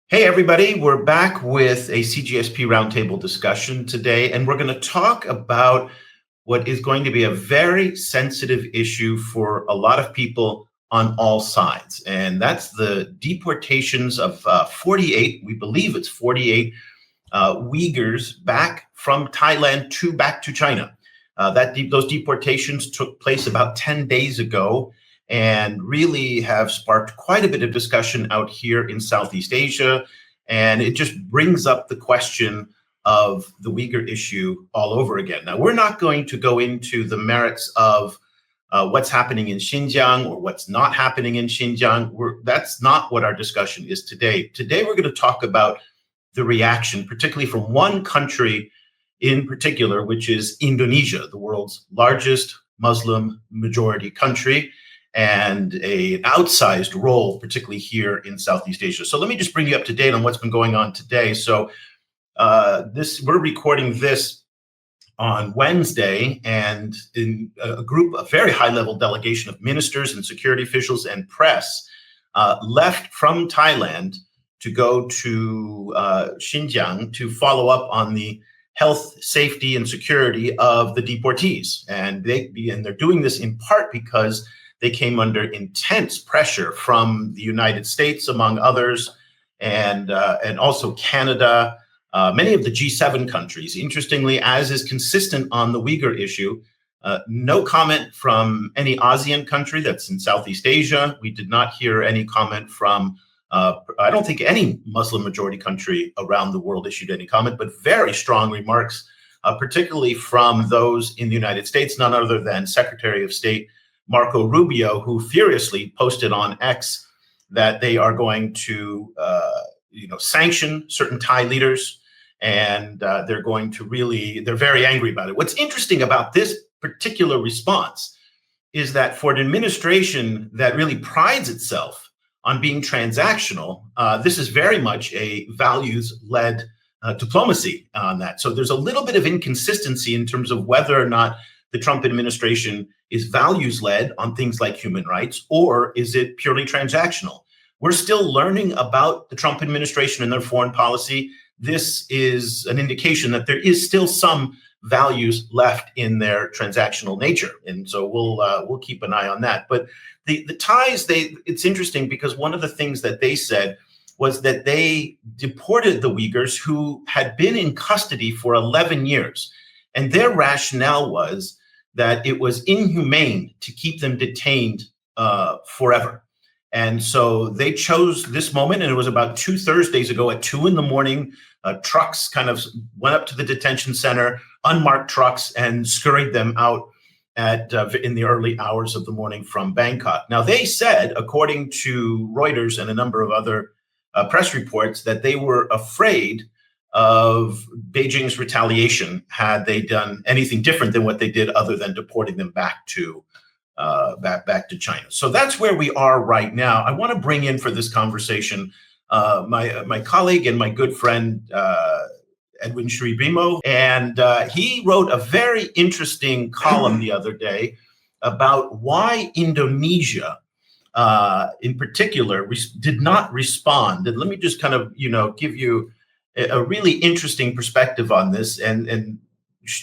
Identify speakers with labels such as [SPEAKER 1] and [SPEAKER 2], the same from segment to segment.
[SPEAKER 1] Hey, everybody, we're back with a CGSP Roundtable discussion today, and we're going to talk about what is going to be a very sensitive issue for a lot of people on all sides, and that's the deportations of 48, we believe it's 48, Uyghurs back from Thailand back to China. Those deportations took place about 10 days ago, and really have sparked quite a bit of discussion out here in Southeast Asia. And it just brings up the question of the Uyghur issue all over again. Now, we're not going to go into the merits of what's happening in Xinjiang or what's not happening in Xinjiang. That's not what our discussion is today. Today, we're going to talk about the reaction, particularly from one country in particular, which is Indonesia, the world's largest Muslim majority country, and an outsized role, particularly here in Southeast Asia. So let me just bring you up to date on what's been going on today. So we're recording this on Wednesday, and in a very high-level delegation of ministers and security officials and press left from Thailand to go to Xinjiang to follow up on the health, safety, and security of the deportees. And they're doing this in part because they came under intense pressure from the United States, among others, and also Canada, many of the G7 countries. Interestingly, as is consistent on the Uyghur issue, no comment from any ASEAN country that's in Southeast Asia. We did not hear any comment from, I don't think any Muslim majority country around the world issued any comment, but very strong remarks, particularly from those in the United States, none other than Secretary of State Marco Rubio, who furiously posted on X that they are going to, sanction certain Thai leaders, and they're very angry about it. What's interesting about this particular response is that for an administration that really prides itself on being transactional, this is very much a values-led diplomacy on that. So there's a little bit of inconsistency in terms of whether or not the Trump administration is values-led on things like human rights, or is it purely transactional? We're still learning about the Trump administration and their foreign policy. This is an indication that there is still some values left in their transactional nature, and so we'll keep an eye on that. But the Thais, it's interesting because one of the things that they said was that they deported the Uyghurs who had been in custody for 11 years, and their rationale was that it was inhumane to keep them detained forever. And so they chose this moment, and it was about 2 Thursdays ago at 2 a.m. Trucks kind of went up to the detention center, unmarked trucks, and scurried them out in the early hours of the morning from Bangkok. Now, they said, according to Reuters and a number of other press reports, that they were afraid of Beijing's retaliation had they done anything different than what they did, other than deporting them back to China. So that's where we are right now. I want to bring in for this conversation my colleague and my good friend Edwin Shri Bimo, and he wrote a very interesting column the other day about why Indonesia, in particular, did not respond. And let me just kind of give you a really interesting perspective on this. And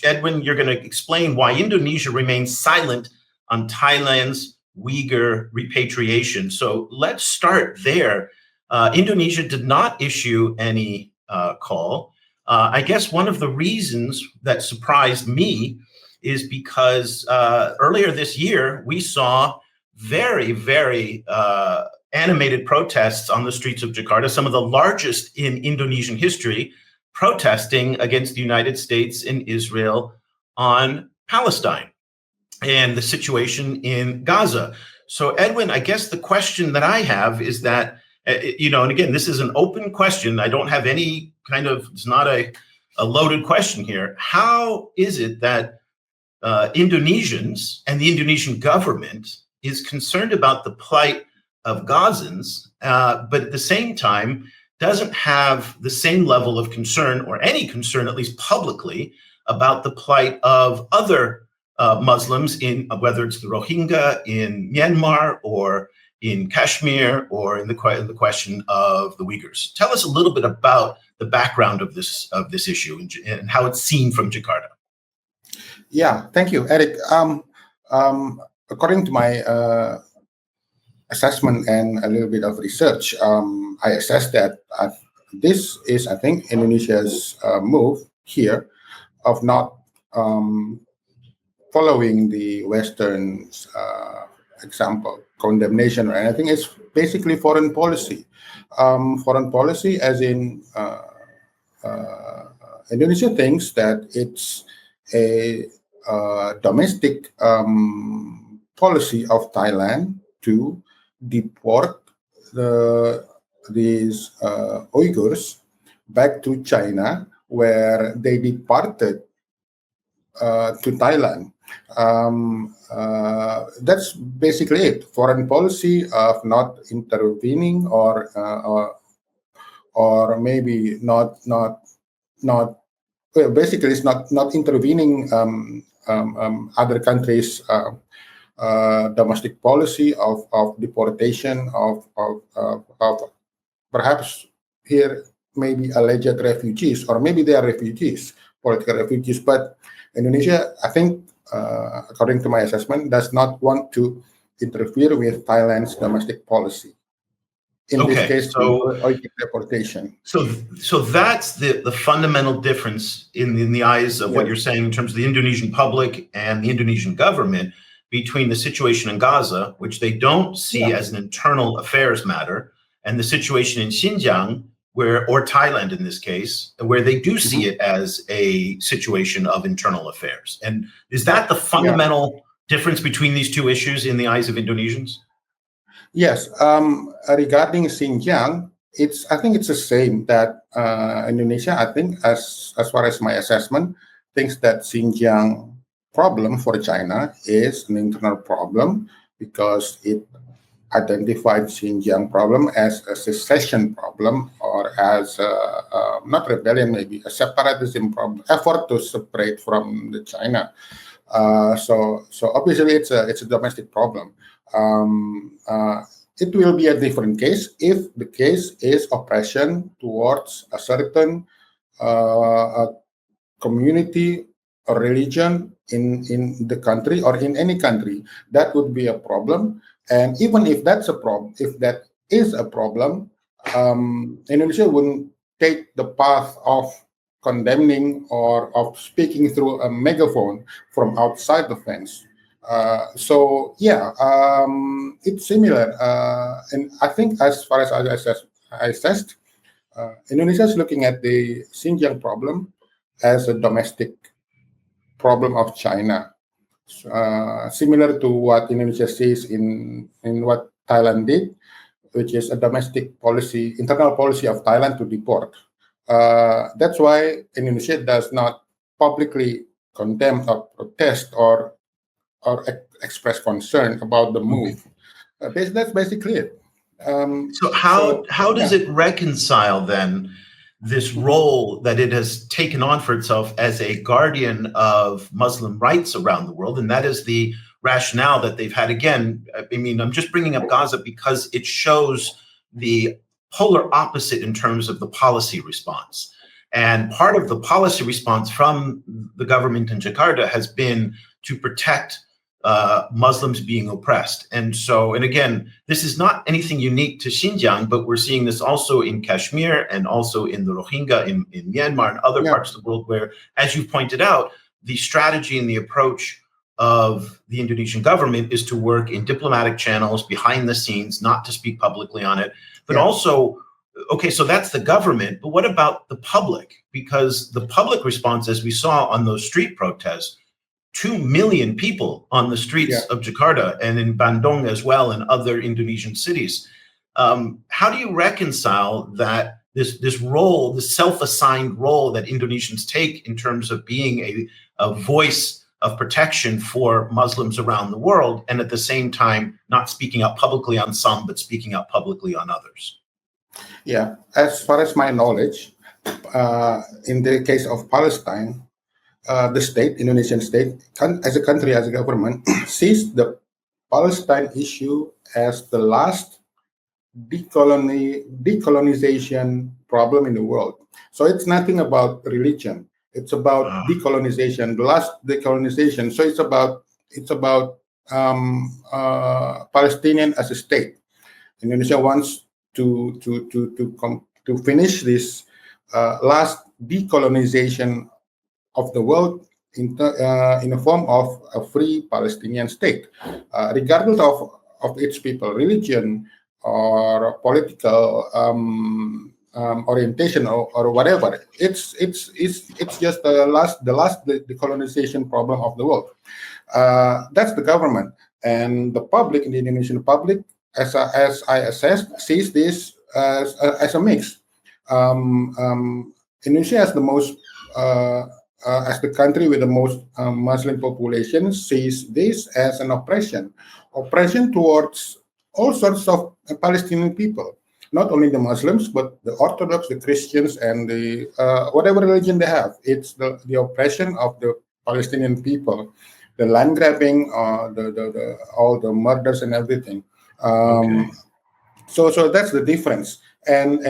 [SPEAKER 1] Edwin, you're going to explain why Indonesia remains silent on Thailand's Uyghur repatriation. So let's start there. Indonesia did not issue any call. I guess one of the reasons that surprised me is because earlier this year, we saw very, very animated protests on the streets of Jakarta, some of the largest in Indonesian history, protesting against the United States and Israel on Palestine and the situation in Gaza. So, Edwin, I guess the question that I have is that, and again, this is an open question. I don't have any it's not a loaded question here. How is it that Indonesians and the Indonesian government is concerned about the plight of Gazans, but at the same time doesn't have the same level of concern, or any concern, at least publicly, about the plight of other Muslims, in whether it's the Rohingya in Myanmar or in Kashmir or in the question of the Uyghurs. Tell us a little bit about the background of this issue and how it's seen from Jakarta.
[SPEAKER 2] Yeah, thank you, Eric. According to my assessment and a little bit of research, I assessed that this is, I think, Indonesia's move here of not following the Western example, condemnation or anything. It's basically foreign policy. Foreign policy as in Indonesia thinks that it's a domestic policy of Thailand to deport these Uyghurs back to China, where they departed to Thailand. That's basically it. Foreign policy of not intervening or maybe not. Well, basically, it's not intervening other countries' domestic policy of deportation of perhaps here maybe alleged refugees, or maybe they are refugees, political refugees. But Indonesia, I think, according to my assessment, does not want to interfere with Thailand's domestic policy. In this case, deportation.
[SPEAKER 1] So that's the fundamental difference in the eyes of what you're saying in terms of the Indonesian public and the Indonesian government between the situation in Gaza, which they don't see as an internal affairs matter, and the situation in Xinjiang, or Thailand in this case, where they do see it as a situation of internal affairs. And is that the fundamental difference between these two issues in the eyes of Indonesians?
[SPEAKER 2] Yes. Regarding Xinjiang, I think it's the same that Indonesia, I think, as far as my assessment, thinks that Xinjiang problem for China is an internal problem because it identified Xinjiang problem as a secession problem, or as not rebellion, maybe a separatism problem, effort to separate from the China. So obviously it's a domestic problem. It will be a different case if the case is oppression towards a certain community or religion in the country or in any country. That would be a problem. And even if that is a problem, Indonesia wouldn't take the path of condemning or of speaking through a megaphone from outside the fence. It's similar. And I think, as far as I assessed, Indonesia is looking at the Xinjiang problem as a domestic problem of China, similar to what Indonesia sees in what Thailand did, which is a domestic policy, internal policy of Thailand to deport. That's why Indonesia does not publicly condemn or protest or express concern about the move. That's basically it.
[SPEAKER 1] So how does it reconcile then this role that it has taken on for itself as a guardian of Muslim rights around the world? And that is the rationale that they've had. Again, I mean, I'm just bringing up Gaza because it shows the polar opposite in terms of the policy response. And part of the policy response from the government in Jakarta has been to protect Muslims being oppressed. And again, this is not anything unique to Xinjiang, but we're seeing this also in Kashmir and also in the Rohingya in Myanmar and other parts of the world where, as you pointed out, the strategy and the approach of the Indonesian government is to work in diplomatic channels behind the scenes, not to speak publicly on it, but also, okay, so that's the government, but what about the public? Because the public response, as we saw on those street protests, 2 million people on the streets of Jakarta and in Bandung as well and other Indonesian cities. How do you reconcile that this role, this self-assigned role that Indonesians take in terms of being a voice of protection for Muslims around the world, and at the same time not speaking up publicly on some, but speaking up publicly on others?
[SPEAKER 2] Yeah, as far as my knowledge, in the case of Palestine, the state, Indonesian state, as a country, as a government, sees the Palestine issue as the last decolonization problem in the world. So it's nothing about religion. It's about decolonization, the last decolonization. So it's about Palestinian as a state. Indonesia wants to finish this last decolonization of the world in the form of a free Palestinian state, regardless of its people, religion, or political orientation, or whatever. It's just the last decolonization problem of the world. That's the government, and the public, in the Indonesian public, as I assessed, sees this as a mix. Indonesia has the most as the country with the most Muslim population, sees this as an oppression towards all sorts of Palestinian people, not only the Muslims, but the Orthodox, the Christians, and the whatever religion they have. It's the oppression of the Palestinian people, the land grabbing, all the murders and everything. So that's the difference. And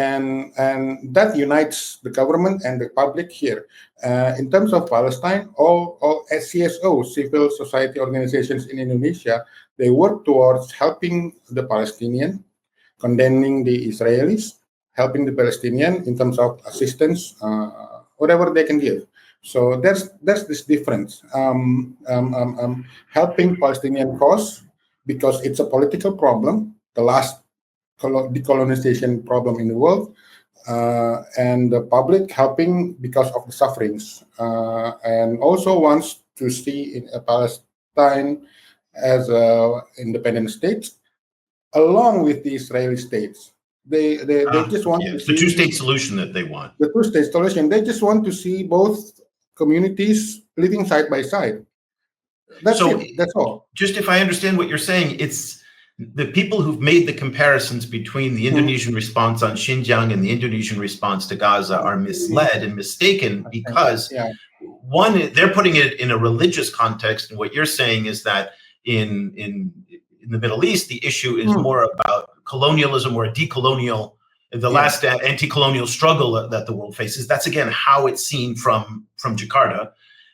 [SPEAKER 2] that unites the government and the public here. In terms of Palestine, all CSO, civil society organizations in Indonesia, they work towards helping the Palestinian, condemning the Israelis, helping the Palestinian in terms of assistance, whatever they can give. So there's this difference. Helping Palestinian cause because it's a political problem, the last decolonization problem in the world, and the public helping because of the sufferings, and also wants to see Palestine as an independent state, along with the Israeli states. They just want to see
[SPEAKER 1] the two-state solution that they want.
[SPEAKER 2] The two-state solution. They just want to see both communities living side by side. That's it. That's all.
[SPEAKER 1] Just if I understand what you're saying, it's the people who've made the comparisons between the Indonesian response on Xinjiang and the Indonesian response to Gaza are misled and mistaken because one, they're putting it in a religious context, and what you're saying is that in the Middle East, the issue is more about colonialism or decolonial, the last anti-colonial struggle that the world faces. That's again how it's seen from Jakarta.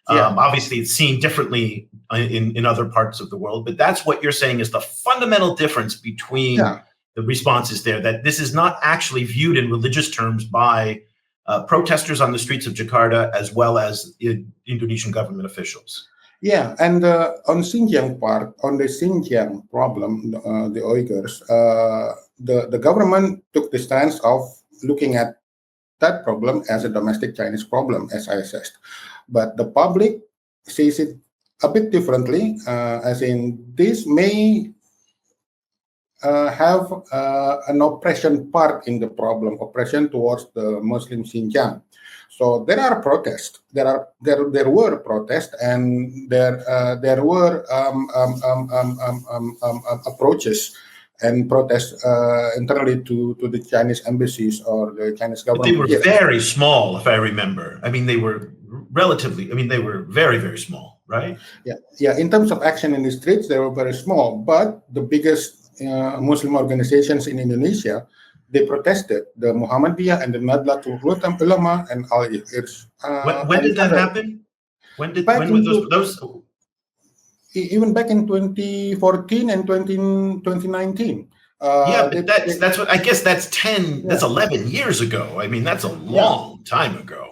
[SPEAKER 1] Obviously, it's seen differently in other parts of the world, but that's what you're saying is the fundamental difference between the responses there, that this is not actually viewed in religious terms by protesters on the streets of Jakarta as well as Indonesian government officials.
[SPEAKER 2] Yeah, and on Xinjiang part, on the Xinjiang problem, the Uyghurs, the government took the stance of looking at that problem as a domestic Chinese problem, as I assessed. But the public sees it a bit differently, as in this may have an oppression part in the problem, oppression towards the Muslim Xinjiang. So there are protests. There were protests, and there were approaches and protests internally to the Chinese embassies or the Chinese government.
[SPEAKER 1] But they were very small, if I remember. I mean, they were they were very, very small, right?
[SPEAKER 2] Yeah. In terms of action in the streets, they were very small. But the biggest Muslim organizations in Indonesia, they protested, the Muhammadiyah and the Nahdlatul Ulama and Al-Uyghurs.
[SPEAKER 1] When did that happen? When were those?
[SPEAKER 2] Even back in 2014 and 2019.
[SPEAKER 1] But that's what I guess that's 10. That's 11 years ago. I mean, that's a long time ago.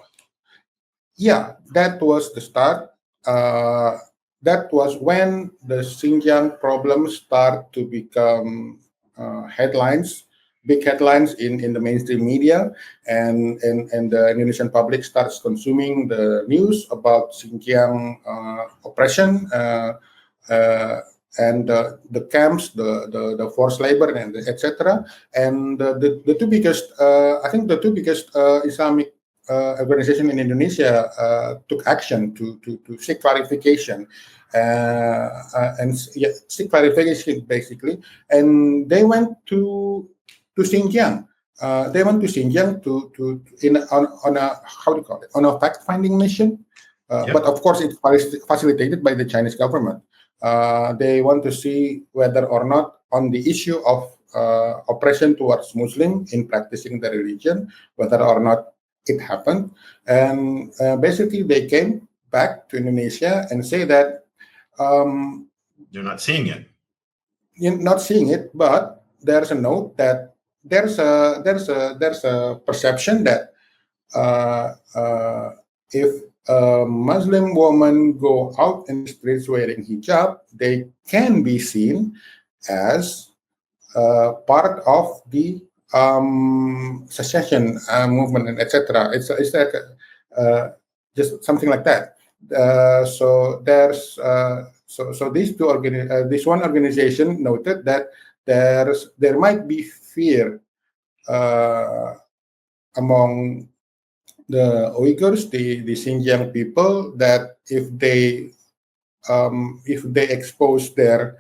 [SPEAKER 2] Yeah, that was the start. That was when the Xinjiang problem start to become headlines, big headlines in the mainstream media, and the Indonesian public starts consuming the news about Xinjiang oppression and the camps, the forced labor, and etc. And the two biggest, I think, the two biggest Islamic organization in Indonesia took action to seek clarification seek clarification basically, and they went to Xinjiang. They went to Xinjiang on a how do you call it, on a fact-finding mission, But of course, it's facilitated by the Chinese government. They want to see whether or not on the issue of oppression towards Muslim in practicing the religion, whether or not it happened. And basically, they came back to Indonesia and say that
[SPEAKER 1] they're not seeing it.
[SPEAKER 2] You're not seeing it, but there's a note that there's a perception that if a Muslim woman go out in the streets wearing hijab, they can be seen as part of the secession movement, and etc. It's like just something like that. So there's so these two this one organization noted that there might be fear among the Uyghurs, the Xinjiang people, that if they expose their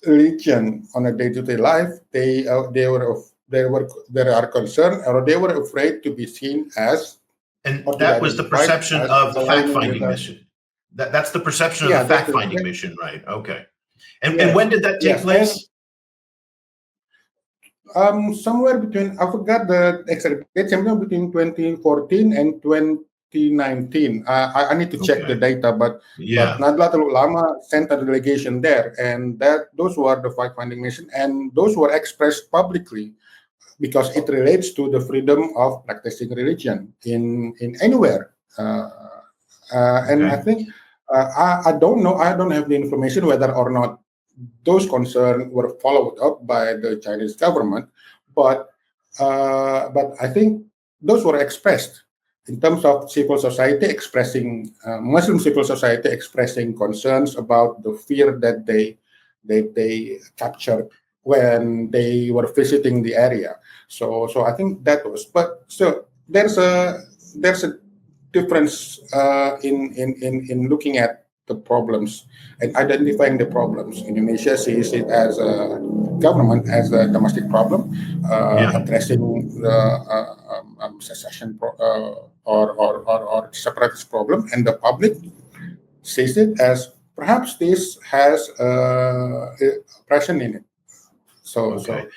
[SPEAKER 2] religion on a day-to-day life, they are concerned, or they were afraid to be seen as.
[SPEAKER 1] And that was the perception of the fact-finding mission. That's the perception of the fact-finding mission, right? Okay. And when did that take place?
[SPEAKER 2] Somewhere between, I forgot the exact date, somewhere between 2014 and 2019. I need to check the data, but Nahdlatul Ulama sent a delegation there, and those were the fact-finding mission, and those were expressed publicly because it relates to the freedom of practicing religion in anywhere. And I think I don't know. I don't have the information whether or not those concerns were followed up by the Chinese government, but I think those were expressed in terms of civil society expressing Muslim civil society expressing concerns about the fear that they captured when they were visiting the area. So I think that was. But still, there's a difference in looking at the problems and identifying the problems. Indonesia sees it as a government as a domestic problem, addressing the secession or separatist problem, and the public sees it as perhaps this has oppression in it. So
[SPEAKER 1] the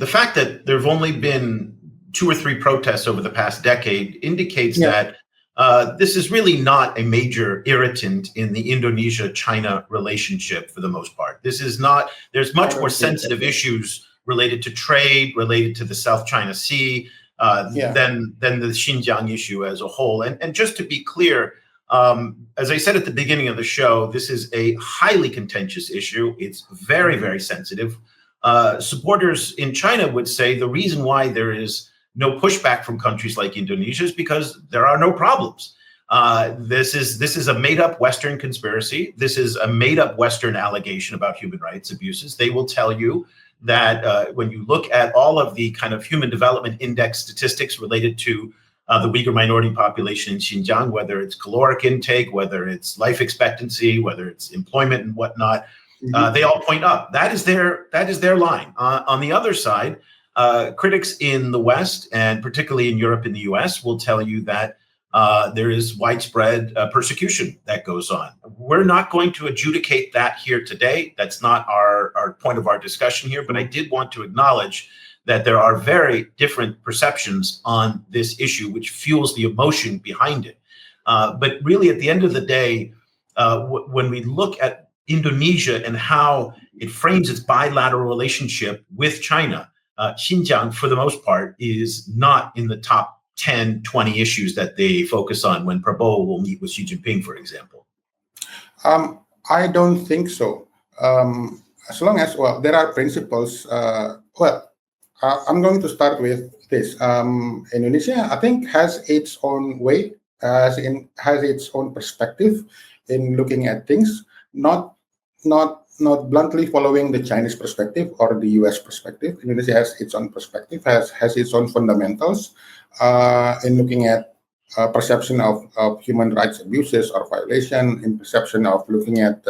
[SPEAKER 1] fact that there have only been 2 or 3 protests over the past decade indicates that this is really not a major irritant in the Indonesia-China relationship for the most part. This is not. There's much more sensitive issues related to trade, related to the South China Sea, than the Xinjiang issue as a whole. And just to be clear, as I said at the beginning of the show, this is a highly contentious issue. It's very, very sensitive. Supporters in China would say the reason why there is no pushback from countries like Indonesia is because there are no problems. This is a made-up Western conspiracy. This is a made-up Western allegation about human rights abuses. They will tell you that when you look at all of the kind of Human Development Index statistics related to the Uyghur minority population in Xinjiang, whether it's caloric intake, whether it's life expectancy, whether it's employment and whatnot, they all point up. That is their line. On the other side, critics in the West, and particularly in Europe and the US, will tell you that there is widespread persecution that goes on. We're not going to adjudicate that here today. That's not our point of our discussion here, but I did want to acknowledge that there are very different perceptions on this issue, which fuels the emotion behind it. But really, at the end of the day, when we look at Indonesia and how it frames its bilateral relationship with China, Xinjiang, for the most part, is not in the top 10, 20 issues that they focus on when Prabowo will meet with Xi Jinping, for example.
[SPEAKER 2] I don't think so. As long as, there are principles. I'm going to start with this. Indonesia, I think, has its own way, has its own perspective in looking at things, not bluntly following the Chinese perspective or the US perspective. Indonesia has its own perspective, has its own fundamentals in looking at perception of human rights abuses or violation, in perception of looking at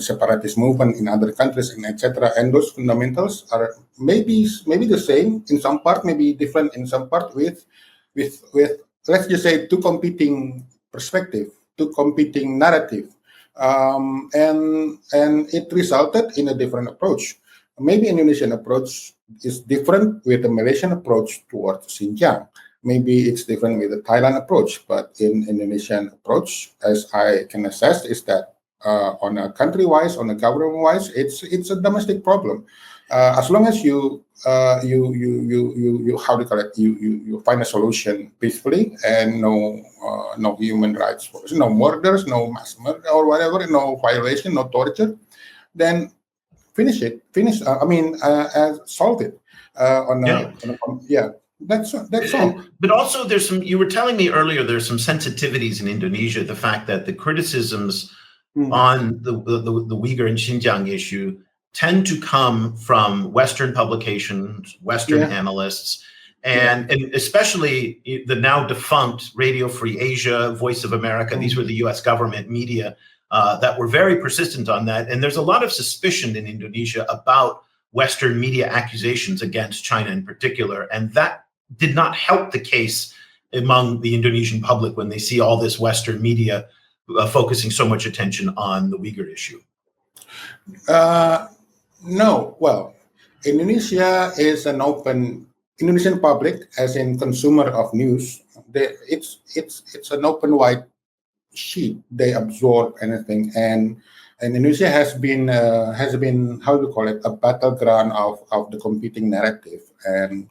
[SPEAKER 2] separatist movement in other countries and etc. And those fundamentals are maybe the same in some part, maybe different in some part with let's just say two competing perspective, two competing narrative, and it resulted in a different approach. Maybe Indonesian approach is different with the Malaysian approach towards Xinjiang. Maybe it's different with the Thailand approach, but in Indonesian approach, as I can assess, is that on a country-wise, on a government-wise, it's a domestic problem. As long as you how do you call it? You find a solution peacefully and no human rights, no murders, no mass murder or whatever, no violation, no torture, then finish it. Solve it. That's all.
[SPEAKER 1] But also, there's some. You were telling me earlier there's some sensitivities in Indonesia. The fact that the criticisms on the Uyghur and Xinjiang issue tend to come from Western publications, Western analysts, and especially the now defunct Radio Free Asia, Voice of America. These were the U.S. government media that were very persistent on that. And there's a lot of suspicion in Indonesia about Western media accusations against China in particular. And that did not help the case among the Indonesian public when they see all this Western media focusing so much attention on the Uyghur issue.
[SPEAKER 2] No, well, Indonesia is an Indonesian public, as in consumer of news. It's an open wide sheet. They absorb anything, and Indonesia has been how do you call it, a battleground of the competing narrative, and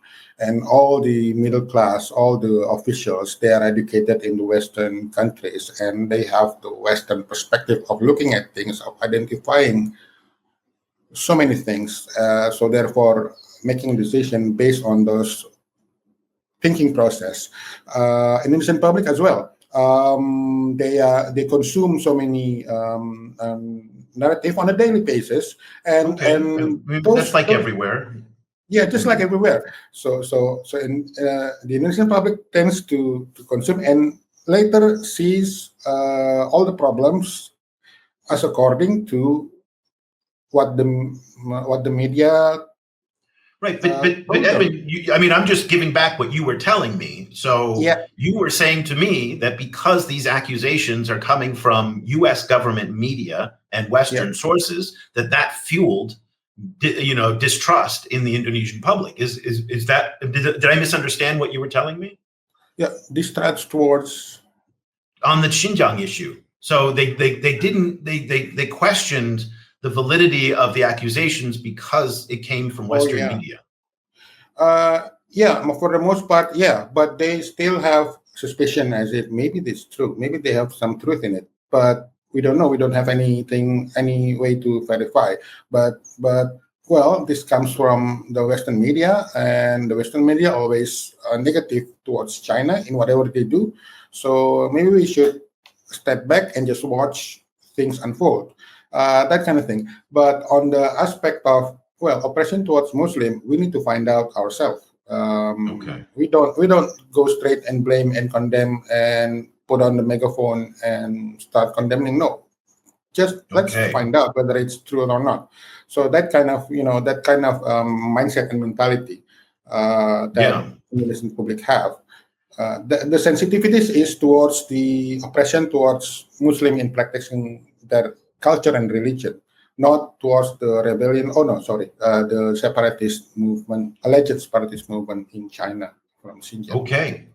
[SPEAKER 2] all the middle class, all the officials, they are educated in the Western countries, and they have the Western perspective of looking at things, of identifying so many things. So therefore, making a decision based on those thinking process. Indonesian public as well. They consume so many narrative on a daily basis, and
[SPEAKER 1] that's like everywhere.
[SPEAKER 2] Yeah, just like everywhere. So in the Indonesian public tends to consume and later sees all the problems as according to what the media.
[SPEAKER 1] Right, but Edwin, I'm just giving back what you were telling me. So you were saying to me that because these accusations are coming from U.S. government media and Western sources, that fueled, distrust in the Indonesian public. Is that? Did I misunderstand what you were telling me?
[SPEAKER 2] Yeah, distrust towards
[SPEAKER 1] on the Xinjiang issue. So they questioned the validity of the accusations because it came from Western media.
[SPEAKER 2] For the most part, but they still have suspicion as if maybe this is true. Maybe they have some truth in it, but we don't know. We don't have any way to verify. But well, this comes from the Western media, and the Western media always negative towards China in whatever they do. So maybe we should step back and just watch things unfold. That kind of thing. But on the aspect of oppression towards Muslim, we need to find out ourselves. We don't go straight and blame and condemn and put on the megaphone and start condemning. No, just let's find out whether it's true or not. So that kind of mindset and mentality that Indonesian public have. The sensitivities is towards the oppression towards Muslim in practicing their culture and religion, not towards the rebellion. The separatist movement, alleged separatist movement in China from Xinjiang.
[SPEAKER 1] Okay.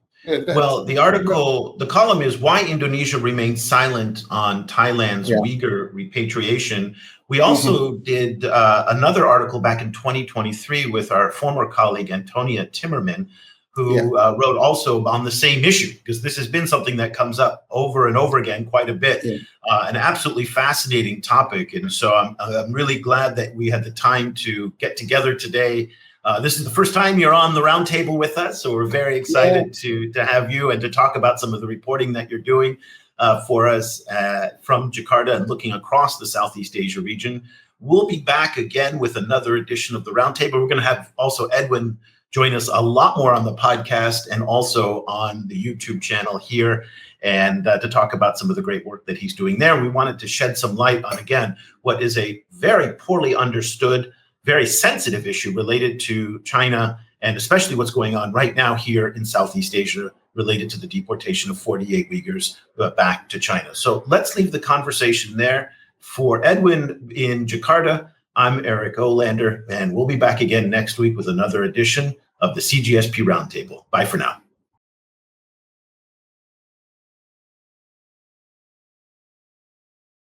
[SPEAKER 1] Well, the column is why Indonesia remains silent on Thailand's Uyghur repatriation. We also did another article back in 2023 with our former colleague, Antonia Timmerman, who wrote also on the same issue, because this has been something that comes up over and over again quite a bit, an absolutely fascinating topic. And so I'm really glad that we had the time to get together today. This is the first time you're on the roundtable with us, so we're very excited to have you and to talk about some of the reporting that you're doing for us from Jakarta and looking across the Southeast Asia region. We'll be back again with another edition of the roundtable. We're going to have also Edwin join us a lot more on the podcast and also on the YouTube channel here. and to talk about some of the great work that he's doing there. We wanted to shed some light on, again, what is a very poorly understood, very sensitive issue related to China, and especially what's going on right now here in Southeast Asia related to the deportation of 48 Uyghurs back to China. So let's leave the conversation there. For Edwin in Jakarta, I'm Eric Olander, and we'll be back again next week with another edition of the CGSP Roundtable. Bye for now.